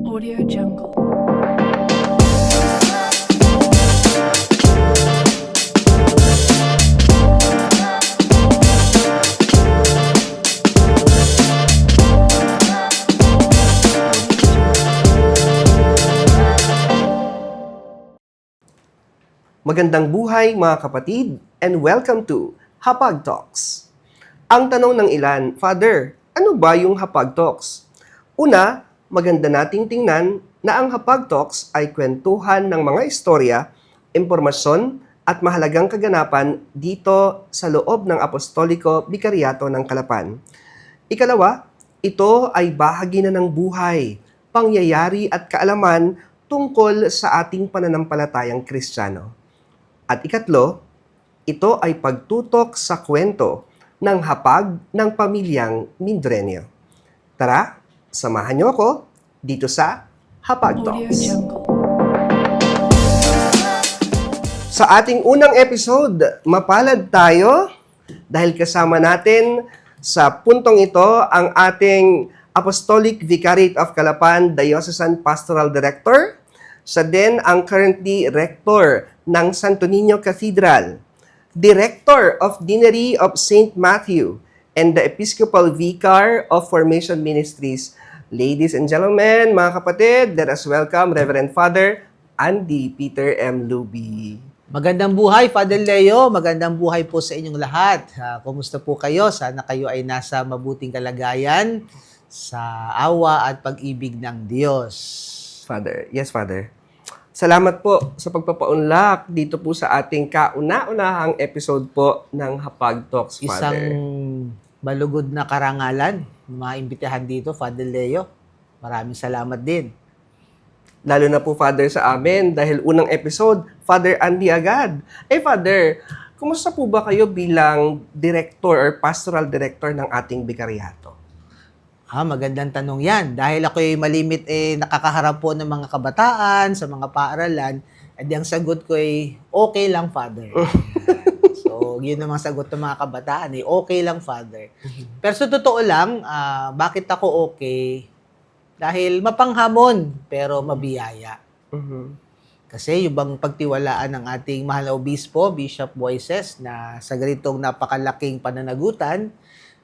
Audio Jungle. Magandang buhay mga kapatid and welcome to Hapag Talks. Ang tanong ng ilan, Father, ano ba yung Hapag Talks? Una, maganda nating tingnan na ang Hapag Talks ay kwentuhan ng mga istorya, impormasyon at mahalagang kaganapan dito sa loob ng Apostoliko Bikaryato ng Kalapan. Ikalawa, ito ay bahagi na ng buhay, pangyayari at kaalaman tungkol sa ating pananampalatayang Kristiyano. At ikatlo, ito ay pagtutok sa kwento ng hapag ng pamilyang Mindrenyo. Tara, samahan niyo ako dito sa Hapag Audio Talks. Jungle. Sa ating unang episode, mapalad tayo dahil kasama natin sa puntong ito ang ating Apostolic Vicariate of Calapan Diocesan Pastoral Director, siya din ang currently Rector ng Santo Niño Cathedral, Director of Deanery of St. Matthew, and the Episcopal Vicar of Formation Ministries. Ladies and gentlemen, mga kapatid, let us welcome Reverend Father Andy Peter M. Luby. Magandang buhay, Father Leo. Magandang buhay po sa inyong lahat. Kumusta po kayo? Sana kayo ay nasa mabuting kalagayan sa awa at pag-ibig ng Diyos. Father, yes, Father. Salamat po sa pagpapaunlak dito po sa ating kauna-unahang episode po ng Hapag Talks, Isang Father. malugod na karangalan, maimbitahan dito, Father Leo. Maraming salamat din. Lalo na po, Father, sa amin dahil unang episode, Father Andy agad. Father, kumusta po ba kayo bilang director or pastoral director ng ating bikaryato? Magandang tanong yan. Dahil ako'y malimit nakakaharap po ng mga kabataan sa mga paaralan, ang sagot ko ay okay lang, Father. So, yun ang mga sagot ng mga kabataan, okay lang, Father. Pero sa totoo lang, bakit ako okay? Dahil mapanghamon, pero mabiyaya. Kasi yung bang pagtiwalaan ng ating mahal na obispo, Bishop Moises, na sa ganitong napakalaking pananagutan,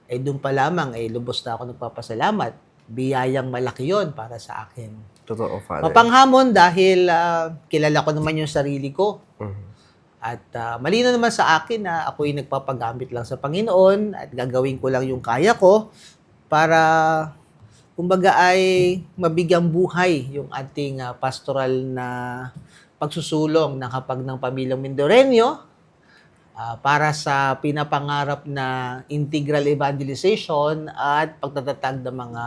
doon pa lamang, lubos na ako nagpapasalamat. Biyayang malaki yon para sa akin. Totoo, Father. Mapanghamon dahil kilala ko naman yung sarili ko. At malino naman sa akin na ako'y nagpapagamit lang sa Panginoon at gagawin ko lang yung kaya ko para, kumbaga, ay mabigyang buhay yung ating pastoral na pagsusulong ng hapag ng pamilyang Mindoreño, para sa pinapangarap na integral evangelization at pagtatatag ng mga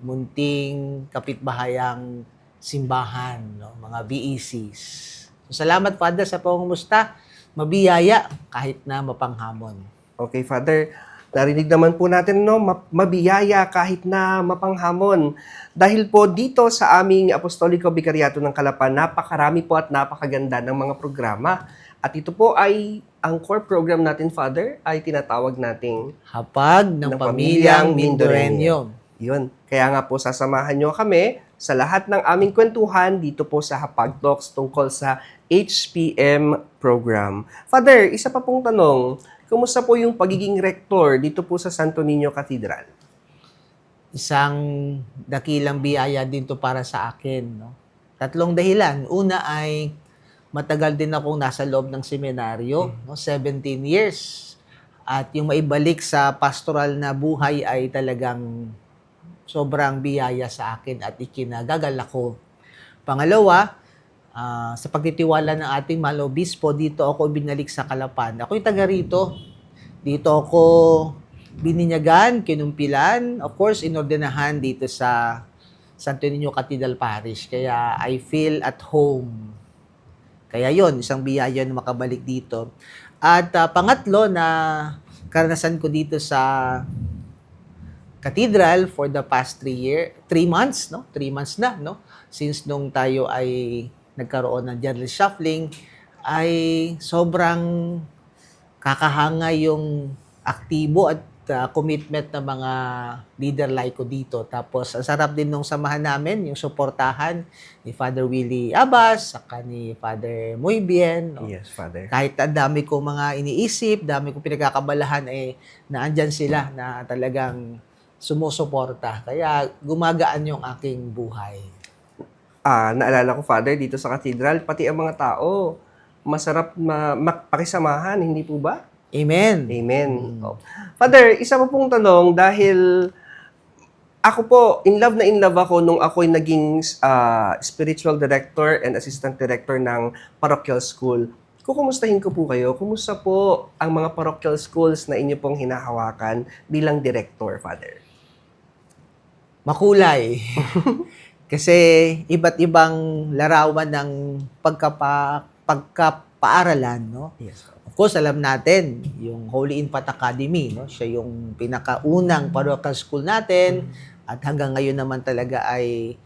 munting kapitbahayang simbahan, mga VECs. So, salamat, Father, sa pangumusta. Mabiyaya kahit na mapanghamon. Okay, Father. Narinig naman po natin, mabiyaya kahit na mapanghamon. Dahil po dito sa aming Apostoliko Bikaryato ng Kalapan, napakarami po at napakaganda ng mga programa. At ito po ay, ang core program natin, Father, ay tinatawag nating Hapag ng pamilyang Mindoreño. Yun. Kaya nga po, sasamahan nyo kami sa lahat ng aming kwentuhan dito po sa Hapag Talks tungkol sa HPM program. Father, isa pa pong tanong, kumusta po yung pagiging rector dito po sa Santo Niño Cathedral? Isang dakilang biyaya din to para sa akin. No? Tatlong dahilan. Una ay matagal din akong nasa loob ng seminaryo, 17 years. At yung maibalik sa pastoral na buhay ay talagang sobrang biyaya sa akin at ikinagagalak ko. Pangalawa, sa pagtitiwala ng ating mahal na obispo, dito ako binalik sa Calapan. Ako'y taga rito. Dito ako bininyagan, kinumpilan, of course, inordinahan dito sa Santo Niño Cathedral Parish. Kaya I feel at home. Kaya yon, isang biyaya na makabalik dito. At pangatlo na karanasan ko dito sa cathedral for the past 3 months, no? 3 months na, no? Since nung tayo ay nagkaroon ng general shuffling, ay sobrang kakahanga yung aktibo at commitment ng mga leader like ko dito. Tapos, ang sarap din nung samahan namin, yung suportahan ni Father Willie Abbas, saka ni Father Muy Bien. No? Yes, Father. Kahit ang dami kong mga iniisip, dami kong pinagkakabalahan, naandyan sila na talagang sumusuporta. Kaya gumagaan yung aking buhay. Naalala ko, Father, dito sa cathedral, pati ang mga tao, masarap pakisamahan, hindi po ba? Amen. Amen. Oh. Father, isa pa pong tanong, dahil ako po, in love ako nung ako'y naging spiritual director and assistant director ng parochial school. Kukumustahin ko po kayo, kumusta po ang mga parochial schools na inyo pong hinahawakan bilang director, Father? Makulay. Kasi iba't ibang larawan ng pagkapaaralan, no? Yes. Of course, alam natin, yung Holy Infant Academy, no? Siya yung pinakaunang parochial school natin at hanggang ngayon naman talaga ay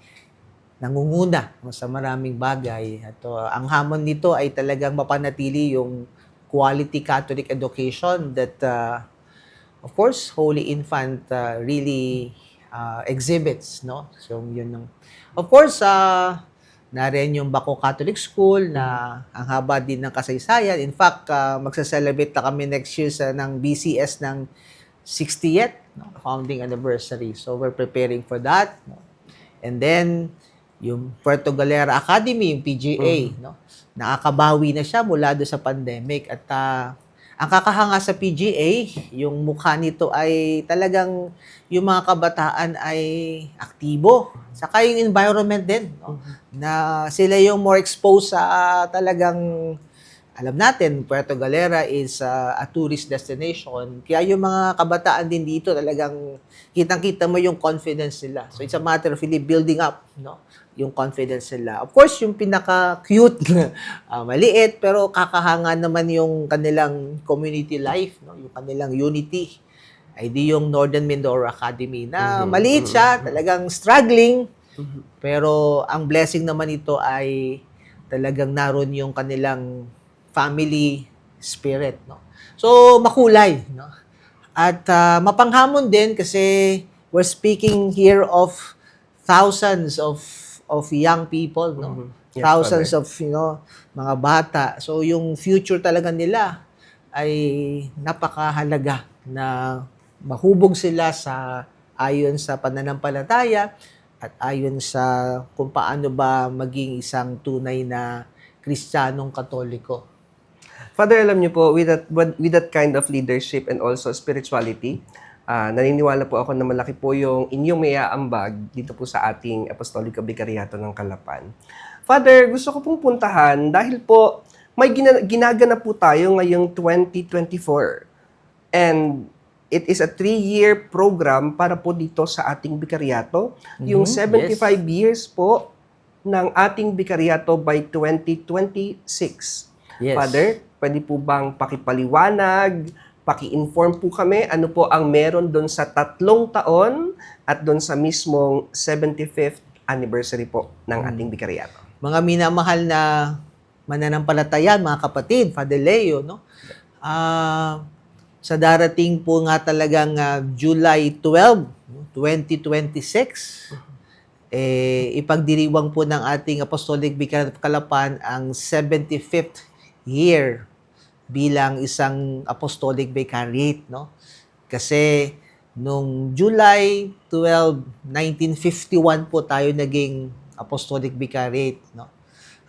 nangunguna, no, sa maraming bagay. At ang hamon nito ay talagang mapanatili yung quality Catholic education that, of course, Holy Infant really exhibits, no? So, yun yung... Of course, narin yung Baco Catholic School na ang haba din ng kasaysayan. In fact, magsa-celebrate na kami next year ng BCS ng 60th, no, founding anniversary. So, we're preparing for that. No? And then, yung Puerto Galera Academy, yung PGA, no? Nakakabawi na siya mula doon sa pandemic. At ang kakahanga sa PGA, yung mukha nito ay talagang yung mga kabataan ay aktibo. Saka yung environment din, no? Na sila yung more exposed sa talagang, alam natin, Puerto Galera is a tourist destination. Kaya yung mga kabataan din dito talagang kitang-kita mo yung confidence nila. So it's a matter of really building up, no, yung confidence nila. Of course, yung pinaka-cute, maliit, pero kakahanga naman yung kanilang community life, no, yung kanilang unity. Ay di yung Northern Mindoro Academy na maliit siya, talagang struggling. Pero ang blessing naman ito ay talagang naroon yung kanilang family spirit, no. So makulay, no. At mapanghamon din kasi we're speaking here of thousands of young people, no. Yes, Thousands Father. of, mga bata. So yung future talaga nila ay napakahalaga na mahubog sila ayon sa pananampalataya at ayon sa kung paano ba maging isang tunay na Kristiyanong Katoliko. Father, alam niyo po, with that kind of leadership and also spirituality, naniniwala po ako na malaki po yung inyong may aambag dito po sa ating Apostolico Vicariato ng Calapan. Father, gusto ko pong puntahan dahil po may ginaganap po tayo ngayong 2024. And it is a 3-year program para po dito sa ating Vicariato. Yung 75 years po ng ating Vicariato by 2026. Yes. Father, pwede po bang pakipaliwanag, paki-inform po kami ano po ang meron doon sa 3 taon at doon sa mismong 75th anniversary po ng ating Vicariato. Mga minamahal na mananampalataya, mga kapatid, Father Leo, no? Sa darating po nga talagang July 12, 2026, ipagdiriwang po ng ating Apostolic Vicariate of Calapan ang 75th year bilang isang Apostolic Vicariate, no? Kasi nung July 12, 1951 po tayo naging Apostolic Vicariate, no?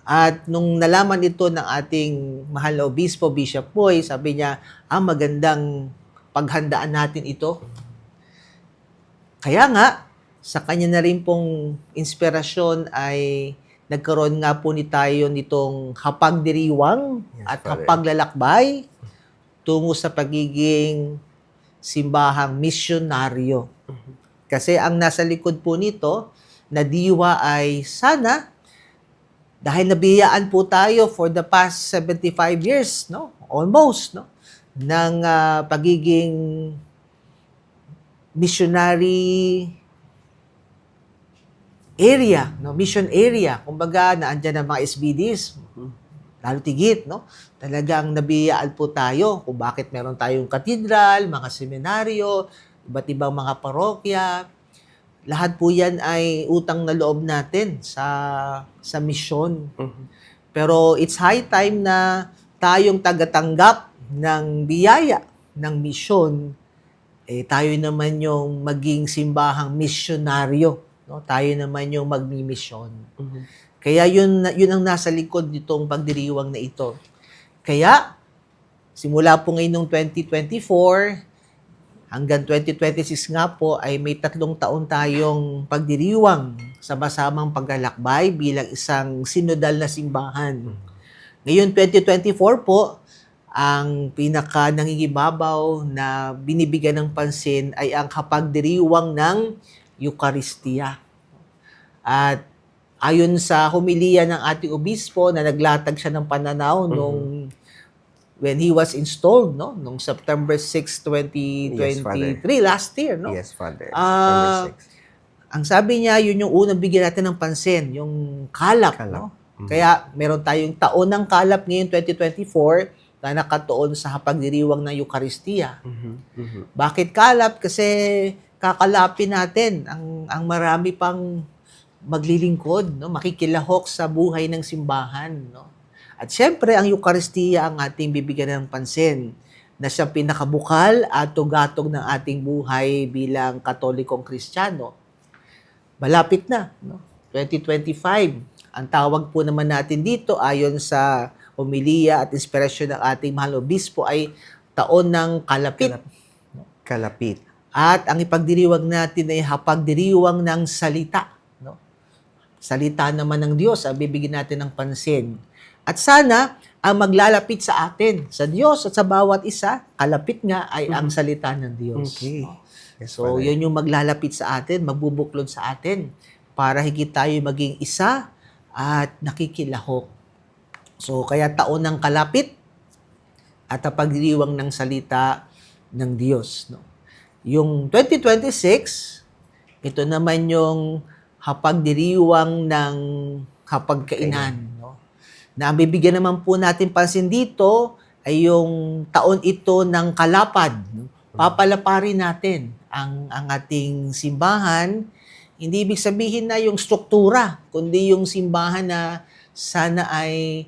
At nung nalaman ito ng ating mahal na obispo, Bishop Boy, sabi niya, magandang paghandaan natin ito. Kaya nga, sa kanya na rin pong inspirasyon ay nagkaroon nga po tayo nitong hapagdiriwang at Father. hapaglalakbay tungo sa pagiging simbahang misyonaryo. Kasi ang nasa likod po nito, na diwa ay sana, dahil nabiyaan po tayo for the past 75 years, no? Almost, no? Ng pagiging missionary area, no? Mission area. Kumbaga, naandyan ang mga SBDs. lalo tigit, no? Talagang nabiyaan po tayo kung bakit meron tayong katedral, mga seminaryo, iba't ibang mga parokya. Lahat po yan ay utang na loob natin sa misyon. Mhm. Pero it's high time na tayong tagatanggap ng biyaya ng misyon, tayo naman yung maging simbahang misyonaryo. No? Tayo naman yung magmimisyon. Mhm. Kaya yun ang nasa likod nitong pagdiriwang na ito. Kaya, simula po ngayon ng 2024, hanggang 2026 nga po, ay may 3 taon tayong pagdiriwang sa masamang paglalakbay bilang isang sinodal na simbahan. Ngayon, 2024 po, ang pinaka nangingibabaw na binibigyan ng pansin ay ang kapagdiriwang ng Eucharistia. At ayon sa homilya ng ating obispo na naglatag siya ng pananaw nung when he was installed, no, nung September 6, 2023, last year, no? Yes, Father. Ah, September 6. Ang sabi niya, yun yung unang bigyan natin ng pansin, yung kalap, no? Kaya meron tayong taon ng kalap ngayon 2024 na nakatuon sa hapagdiriwang ng Eucharistia. Mhm. Mhm. Bakit kalap? Kasi kakalapin natin ang marami pang maglilingkod, no? Makikilahok sa buhay ng simbahan, no? At syempre, ang Eucharistia ang ating bibigyan ng pansin na siyang pinakabukal at tugatog ng ating buhay bilang Katolikong Kristiyano. Malapit na, no? 2025. Ang tawag po naman natin dito ayon sa homilya at inspirasyon ng ating mahal obispo ay taon ng kalapit. Kalapit. At ang ipagdiriwang natin ay hapagdiriwang ng salita. No? Salita naman ng Diyos ang bibigyan natin ng pansin. At sana ang maglalapit sa atin, sa Diyos at sa bawat isa, kalapit nga ay ang salita ng Diyos. Okay. No? Yes, So, Father. yun yung maglalapit sa atin, magbubuklod sa atin para higit tayo maging isa at nakikilahok. So, kaya taon ng kalapit at pagdiriwang ng salita ng Diyos. No? Yung 2026, ito naman yung hapagdiriwang ng hapagkainan. No? Na ang bibigyan naman po natin pansin dito ay yung taon ito ng kalapad. No? Papalaparin natin ang ating simbahan. Hindi ibig sabihin na yung struktura, kundi yung simbahan na sana ay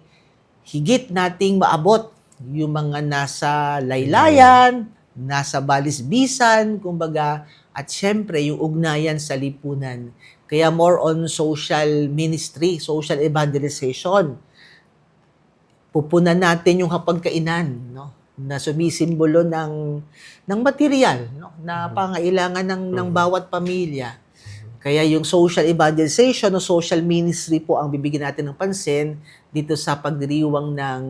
higit nating maabot yung mga nasa laylayan, nasa balisbisan, kumbaga, at syempre yung ugnayan sa lipunan. Kaya more on social ministry, social evangelization. Pupunan natin yung hapagkainan, no? Na sumisimbolo ng material, no? Na pangailangan ng bawat pamilya. Kaya yung social evangelization o social ministry po ang bibigyan natin ng pansin dito sa pagdiriwang ng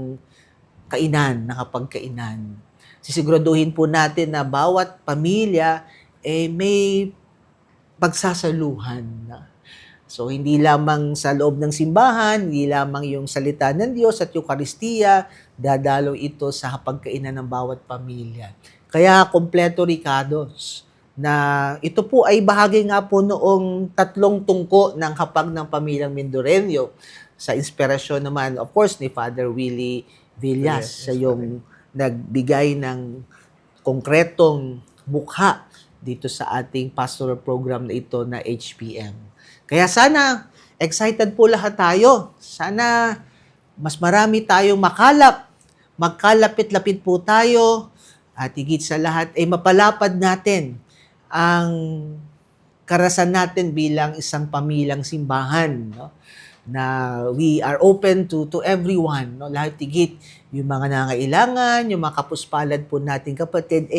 kainan, ng hapagkainan. Sisiguraduhin po natin na bawat pamilya may pagsasaluhan. So, hindi lamang sa loob ng simbahan, hindi lamang yung salita ng Diyos at Eucharistia, dadalo ito sa hapagkainan ng bawat pamilya. Kaya, kompleto Ricardos, na ito po ay bahagi nga po noong 3 tungko ng hapag ng pamilyang Mindoreño sa inspirasyon naman, of course, ni Father Willie Villas. Yes, Siya yung nagbigay ng konkretong mukha dito sa ating pastoral program na ito na HPM. Kaya sana, excited po lahat tayo. Sana mas marami tayong makalap. Magkalapit-lapit po tayo. At higit sa lahat, ay mapalapad natin ang karasan natin bilang isang pamilyang simbahan, no? Na we are open to everyone, no? Lahat higit yung mga nangailangan, yung mga kapuspalad po nating kapatid,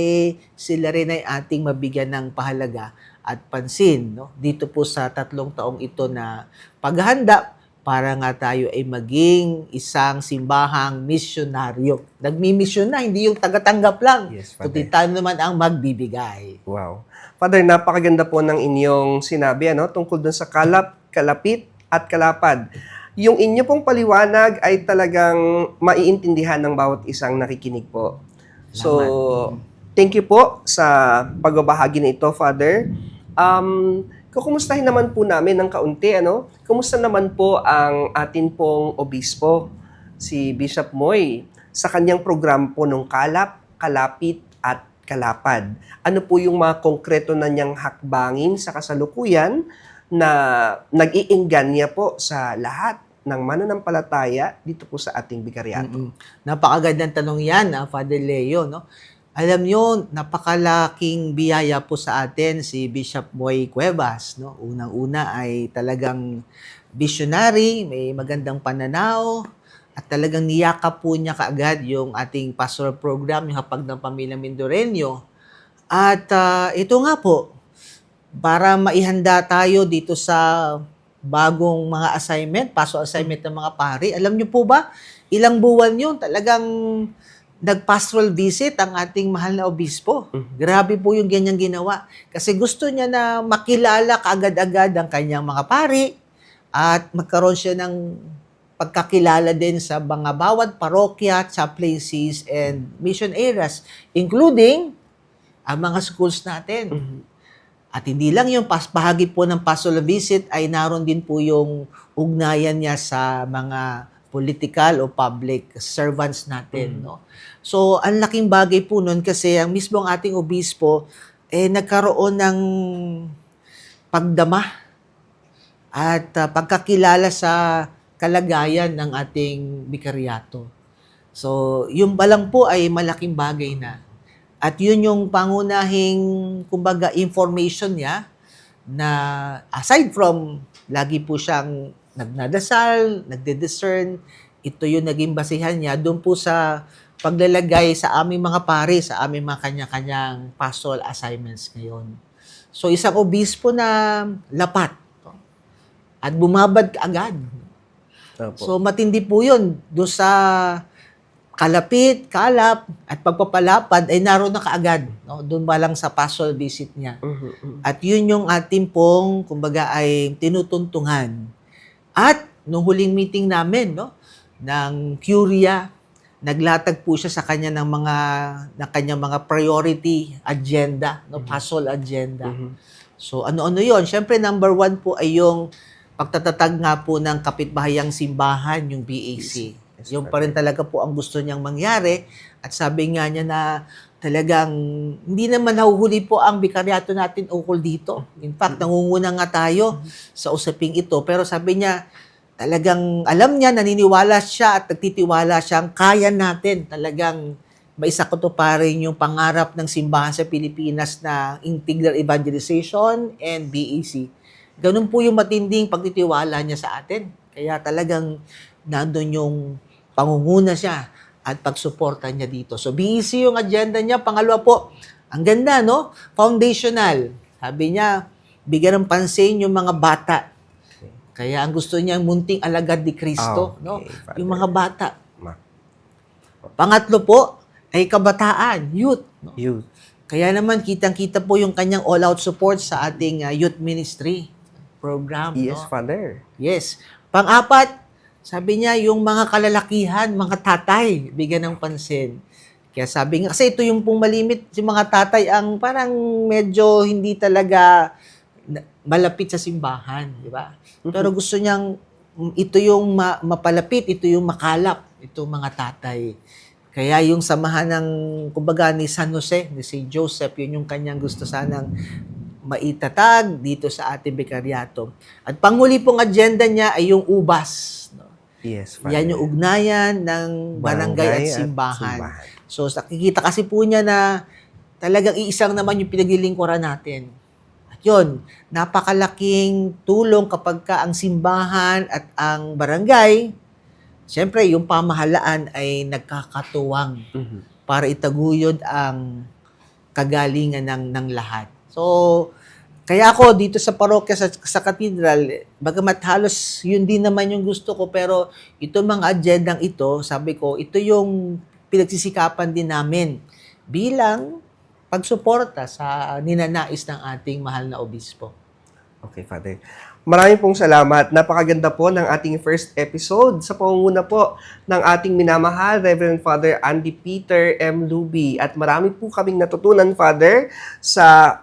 sila rin ay ating mabigyan ng pahalaga at pansin, no? Dito po sa 3 taong ito na paghahanda para nga tayo ay maging isang simbahang misyonaryo. Nagmimisyon na, hindi yung tagatanggap lang. Yes, Father. Kundi tayo naman ang magbibigay. Wow. Father, napakaganda po ng inyong sinabi tungkol dun sa kalap, kalapit, at kalapad. Yung inyo pong paliwanag ay talagang maiintindihan ng bawat isang nakikinig po. So, thank you po sa pagbabahagi na ito, Father. Kukumustahin naman po namin ng kaunti, Kumusta naman po ang atin pong obispo? si Bishop Moy sa kanyang program po nung Kalap, Kalapit at Kalapad. Ano po yung mga konkreto na niyang hakbangin sa kasalukuyan na nag-iingganya po sa lahat ng mananampalataya dito po sa ating bikaryato? Napakagandang tanong yan, Father Leo, no? Alam nyo, napakalaking biyaya po sa atin si Bishop Moy Cuevas, no? Unang-una ay talagang visionary, may magandang pananaw, at talagang niyakap po niya kaagad yung ating pastoral program, yung Hapag ng Pamilya Mindoreño. At ito nga po, para maihanda tayo dito sa bagong mga assignment, paso assignment ng mga pari. Alam niyo po ba, ilang buwan yun, talagang nag-pastoral visit ang ating mahal na obispo. Grabe po yung ganyang ginawa. Kasi gusto niya na makilala kaagad-agad ang kanyang mga pari at magkaroon siya ng pagkakilala din sa mga bawat parokya, chaplaincies, and mission areas, including ang mga schools natin. At hindi lang yung bahagi po ng pastoral visit ay naroon din po yung ugnayan niya sa mga political o public servants natin. No? So, ang laking bagay po nun kasi ang mismong ating obispo nagkaroon ng pagdama at pagkakilala sa kalagayan ng ating bikaryato. So, yung pa lang po ay malaking bagay na. At yun yung pangunahing, kumbaga, information niya na aside from lagi po siyang nagnadasal, nagde-discern, ito yung naging basihan niya doon po sa paglalagay sa aming mga pari, sa aming mga kanya-kanyang pastoral assignments ngayon. So, isang obispo na lapat at bumabad agad. Opo. So, matindi po yun. Doon sa kalapit, kalap, at pagpapalapad ay naroon na kaagad. No? Doon ba lang sa pastoral visit niya. At yun yung ating pong, kumbaga, ay tinutuntungan. At nung huling meeting namin, no, ng Curia, naglatag po siya sa kanya ng kanyang mga priority agenda, no, pastoral agenda. So ano-ano 'yon? Syempre number 1 po ay yung pagtatatag nga po ng kapitbahayang simbahan, yung BAC. Yung pa rin talaga po ang gusto niyang mangyari. At sabi nga niya na talagang hindi naman nahuhuli po ang bikaryato natin ukol dito. In fact, nangunguna nga tayo sa usaping ito. Pero sabi niya, talagang alam niya, naniniwala siya at nagtitiwala siyang kaya natin talagang maisakutuparin yung pangarap ng simbahan sa Pilipinas na integral evangelization and BAC. Ganun po yung matinding pagtitiwala niya sa atin. Kaya talagang nandun yung pangunguna siya at pagsuporta niya dito. So, BEC yung agenda niya. Pangalawa po, ang ganda, no? Foundational. Sabi niya, bigyan ng pansin yung mga bata. Kaya ang gusto niya, munting alagad ni Kristo, no? Father. Yung mga bata. Pangatlo po, ay kabataan, youth. No? Youth. Kaya naman, kitang-kita po yung kanyang all-out support sa ating youth ministry program. Yes, no? Father. Yes. Pang-apat, sabi niya, yung mga kalalakihan, mga tatay, bigyan ng pansin. Kaya sabi nga, kasi ito yung pong malimit, yung mga tatay ang parang medyo hindi talaga malapit sa simbahan, di ba? Pero gusto niyang, ito yung mapalapit, ito yung makalap, itong mga tatay. Kaya yung samahan ng, kumbaga, ni San Jose, ni St. Joseph, yun yung kanyang gusto sanang maitatag dito sa ating bikaryato. At panghuli pong agenda niya ay yung ubas. No? Yes, Father. Yan yung ugnayan ng barangay at simbahan. So, nakikita kasi po niya na talagang iisang naman yung pinaglilingkuran natin. At yun, napakalaking tulong kapag ka ang simbahan at ang barangay, siyempre, yung pamahalaan ay nagkakatuwang para itaguyod ang kagalingan ng lahat. So, kaya ako dito sa parokya sa katedral, bagamat halos yun din naman yung gusto ko, pero ito mga agendang ito, sabi ko, ito yung pinagsisikapan din namin bilang pagsuporta sa ninanais ng ating mahal na obispo. Okay, Father. Maraming pong salamat. Napakaganda po ng ating first episode sa pangunguna po ng ating minamahal, Reverend Father Andy Peter M. Luby. At marami po kaming natutunan, Father, sa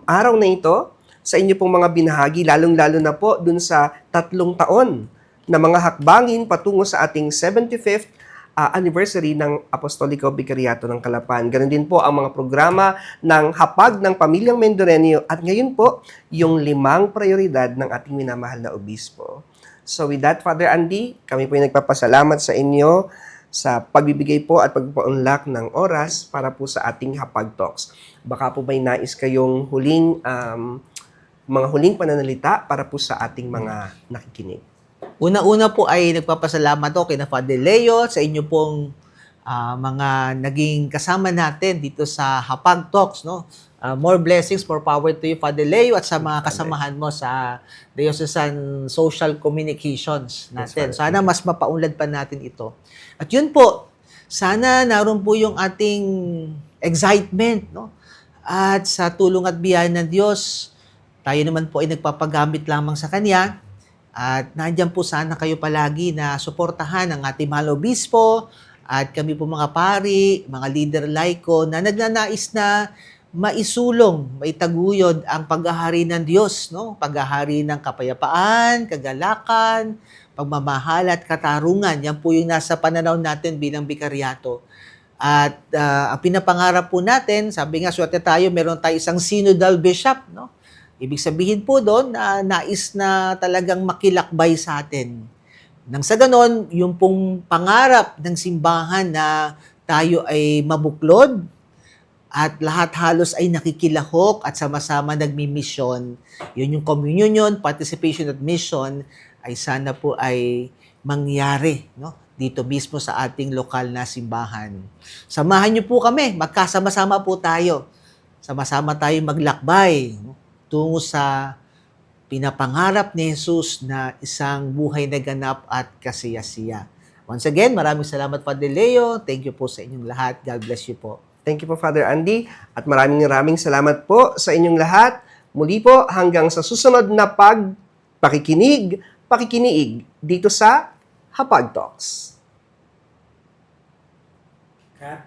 araw na ito, sa inyo pong mga binahagi, lalong-lalo na po dun sa 3 taon na mga hakbangin patungo sa ating 75th anniversary ng Apostoliko Vicariato ng Calapan. Ganon din po ang mga programa ng Hapag ng Pamilyang Mendoreño at ngayon po, yung 5 prioridad ng ating minamahal na obispo. So with that, Father Andy, kami po ay nagpapasalamat sa inyo sa pagbibigay po at pagpapaunlak ng oras para po sa ating Hapag Talks. Baka po may nais kayong mga huling pananalita para po sa ating mga nakikinig. Una-una po ay nagpapasalamat ako kina Father Leo sa inyo pong mga naging kasama natin dito sa Hapag Talks, no? More blessings, more power to you, Father Leo, at sa mga kasamahan mo sa Diocesan Social Communications natin. Yes, Sana mas mapaunlad pa natin ito. At yun po, sana naroon po yung ating excitement, no? At sa tulong at biyaya ng Diyos, tayo naman po ay nagpapagamit lamang sa Kanya. At nandiyan po sana kayo palagi na suportahan ang ating mahal obispo at kami po mga pari, mga leader laiko na nagnanais na maisulong, maitaguyod ang paghahari ng Diyos, no? Paghahari ng kapayapaan, kagalakan, pagmamahal at katarungan. Yan po yung nasa pananaw natin bilang bikaryato. At ang pinapangarap po natin, sabi nga, swerte tayo, meron tayo isang synodal bishop, no? Ibig sabihin po doon na nais na talagang makilakbay sa atin. Nang sa ganon, yung pong pangarap ng simbahan na tayo ay mabuklod at lahat halos ay nakikilahok at sama-sama nagmi-mission. Yun yung communion, participation at mission ay sana po ay mangyari, no? Dito mismo sa ating lokal na simbahan. Samahan niyo po kami, magkasama-sama po tayo. Sama-sama tayo maglakbay, no? Tungo sa pinapangarap ni Jesus na isang buhay na ganap at kasiyasiya. Once again, maraming salamat, Father Leo. Thank you po sa inyong lahat. God bless you po. Thank you po, Father Andy. At maraming salamat po sa inyong lahat. Muli po, hanggang sa susunod na pakikiniig dito sa Hapag Talks. Cut.